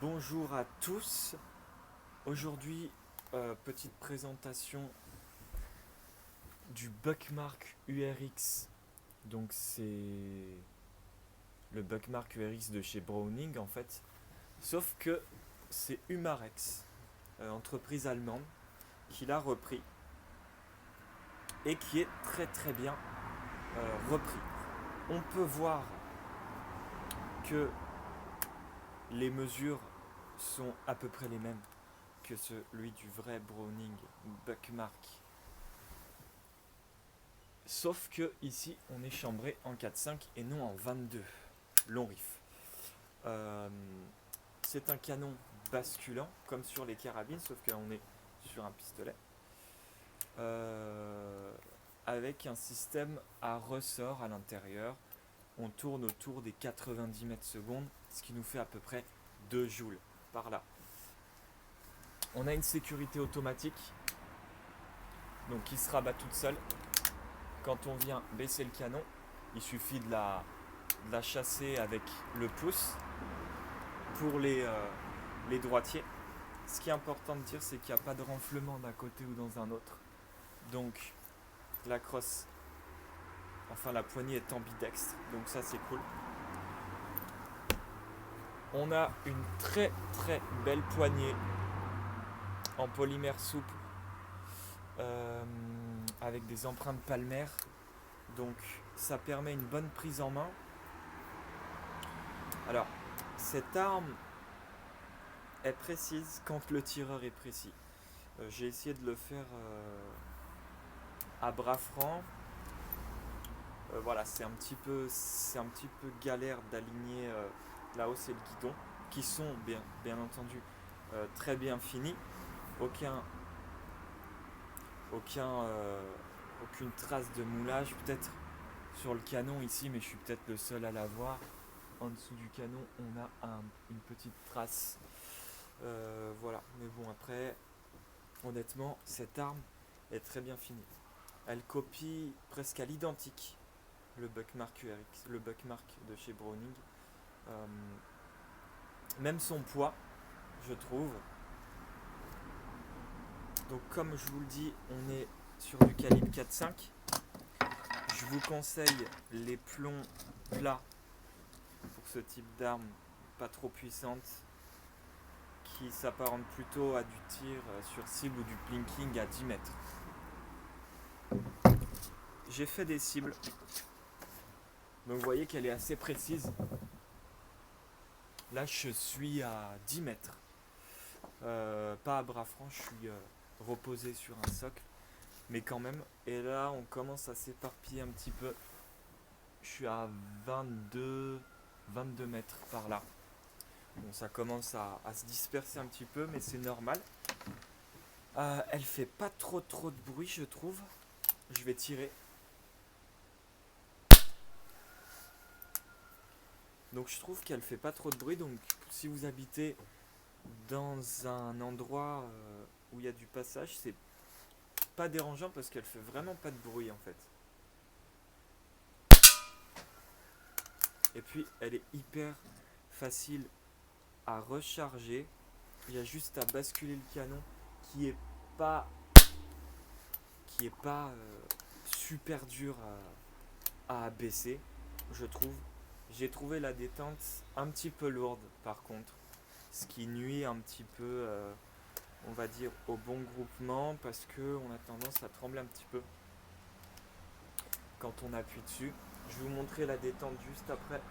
Bonjour à tous. Aujourd'hui, petite présentation du Buckmark URX. Donc c'est le Buckmark URX de chez Browning en fait. Sauf que c'est Humarex, entreprise allemande, qui l'a repris et qui est très très bien repris. On peut voir que les mesures sont à peu près les mêmes que celui du vrai Browning Buckmark. Sauf que ici on est chambré en 4.5 et non en 22 long riff. Euh, c'est un canon basculant comme sur les carabines, sauf qu'on est sur un pistolet. Euh, avec un système à ressort à l'intérieur. On tourne autour des 90 mètres secondes, ce qui nous fait à peu près 2 joules par là. On a une sécurité automatique, donc qui se rabat toute seule. Quand on vient baisser le canon, il suffit de la chasser avec le pouce pour les droitiers. Ce qui est important de dire, c'est qu'il n'y a pas de renflement d'un côté ou dans un autre. Donc la crosse, enfin la poignée est ambidextre, donc ça c'est cool. On a une très très belle poignée en polymère souple avec des empreintes palmaires. Donc ça permet une bonne prise en main. Alors, cette arme est précise quand le tireur est précis. J'ai essayé de le faire à bras francs. Voilà, c'est un petit peu galère d'aligner la hausse et le guidon, qui sont bien entendu très bien finis. Aucun, aucune trace de moulage, peut-être sur le canon ici, mais je suis peut-être le seul à l'avoir. En dessous du canon, on a une petite trace. Voilà, mais bon, après, honnêtement, cette arme est très bien finie. Elle copie presque à l'identique le Buckmark URX, le Buckmark de chez Browning. Euh, Même son poids, je trouve. Donc, comme je vous le dis, on est sur du calibre 4.5. Je vous conseille les plombs plats pour ce type d'arme, pas trop puissante, qui s'apparente plutôt à du tir sur cible ou du plinking à 10 mètres. J'ai fait des cibles, donc vous voyez qu'elle est assez précise. Là je suis à 10 mètres, pas à bras francs, je suis reposé sur un socle, mais quand même. Et là on commence à s'éparpiller un petit peu. Je suis à 22 mètres par là. Bon, ça commence à se disperser un petit peu, mais c'est normal. Elle fait pas trop de bruit, je trouve. Je vais tirer. Donc je trouve qu'elle fait pas trop de bruit. Donc si vous habitez dans un endroit où il y a du passage, c'est pas dérangeant parce qu'elle fait vraiment pas de bruit en fait. Et puis elle est hyper facile à recharger. Il y a juste à basculer le canon qui est pas super dur à abaisser, je trouve. J'ai trouvé la détente un petit peu lourde par contre, ce qui nuit un petit peu, on va dire, au bon groupement parce qu'on a tendance à trembler un petit peu quand on appuie dessus. Je vais vous montrer la détente juste après.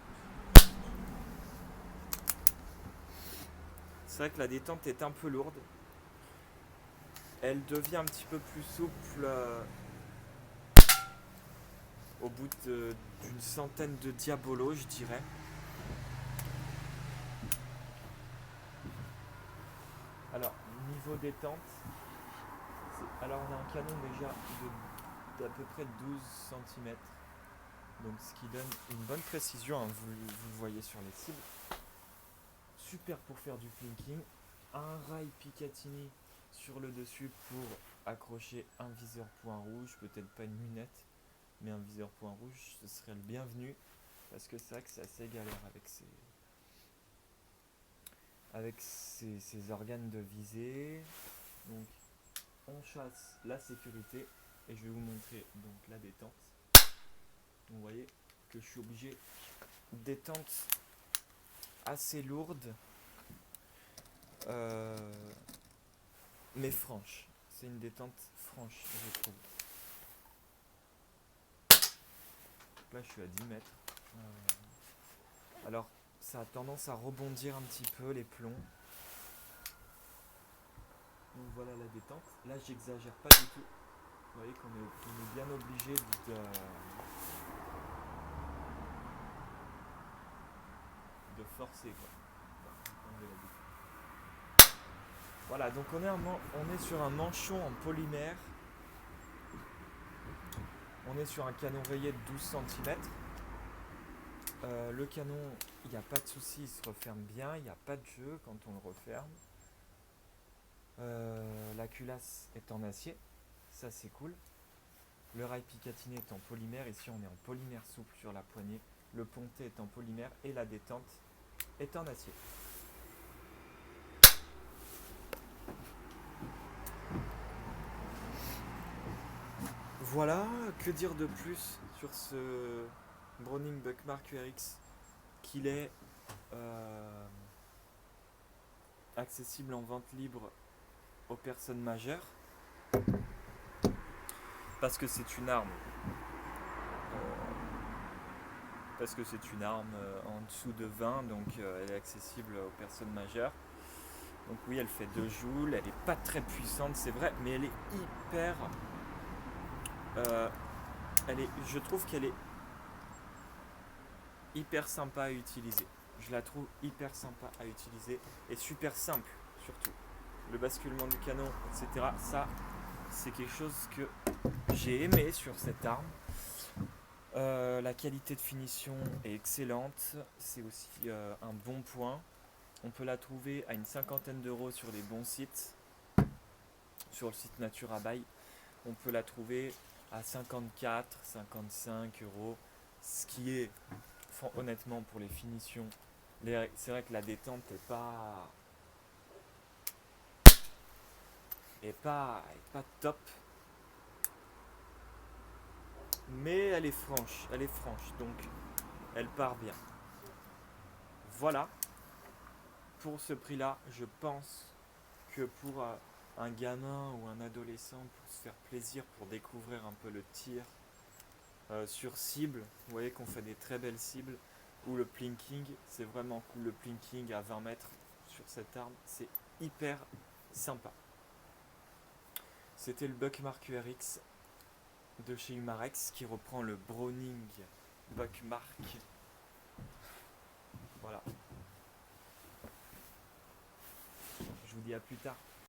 C'est vrai que la détente est un peu lourde. Elle devient un petit peu plus souple au bout d'une centaine de diabolos, je dirais. Alors, niveau détente, alors on a un canon déjà d'à peu près 12 cm, donc ce qui donne une bonne précision, hein, vous le voyez sur les cibles. Super pour faire du plinking. Un rail Picatinny sur le dessus pour accrocher un viseur point rouge, peut-être pas une lunette, mais un viseur point rouge, ce serait le bienvenu, parce que c'est vrai que c'est assez galère avec ses organes de visée. Donc on chasse la sécurité et je vais vous montrer donc la détente. Donc, vous voyez que je suis obligé détente assez lourde mais franche. C'est une détente franche, je trouve. Là je suis à 10 mètres. Alors ça a tendance à rebondir un petit peu les plombs. Donc voilà la détente. Là j'exagère pas du tout. Vous voyez qu'on est bien obligé de forcer quoi. Voilà, donc on est sur un manchon en polymère. On est sur un canon rayé de 12 cm. Le canon, il n'y a pas de souci, il se referme bien, il n'y a pas de jeu quand on le referme. La culasse est en acier, ça c'est cool. Le rail Picatinny est en polymère, ici on est en polymère souple sur la poignée. Le pontet est en polymère et la détente est en acier. Voilà, que dire de plus sur ce Browning Buckmark URX qu'il est accessible en vente libre aux personnes majeures parce que c'est une arme en dessous de 20 donc elle est accessible aux personnes majeures. Donc oui, elle fait 2 joules, elle est pas très puissante c'est vrai, mais elle est hyper je trouve qu'elle est hyper sympa à utiliser. Je la trouve hyper sympa à utiliser et super simple surtout. Le basculement du canon, etc. Ça, c'est quelque chose que j'ai aimé sur cette arme. La qualité de finition est excellente. C'est aussi un bon point. On peut la trouver à une cinquantaine d'euros sur les bons sites. Sur le site Naturabuy, on peut la trouver à 54, 55 euros. Ce qui est, honnêtement, pour les finitions, c'est vrai que la détente est pas top. Mais elle est franche, donc elle part bien. Voilà, pour ce prix-là, je pense que pour un gamin ou un adolescent, pour se faire plaisir, pour découvrir un peu le tir sur cible, vous voyez qu'on fait des très belles cibles, ou le plinking, c'est vraiment cool, le plinking à 20 mètres sur cette arme, c'est hyper sympa. C'était le Buckmark URX de chez Umarex qui reprend le Browning Buckmark. Voilà. Je vous dis à plus tard.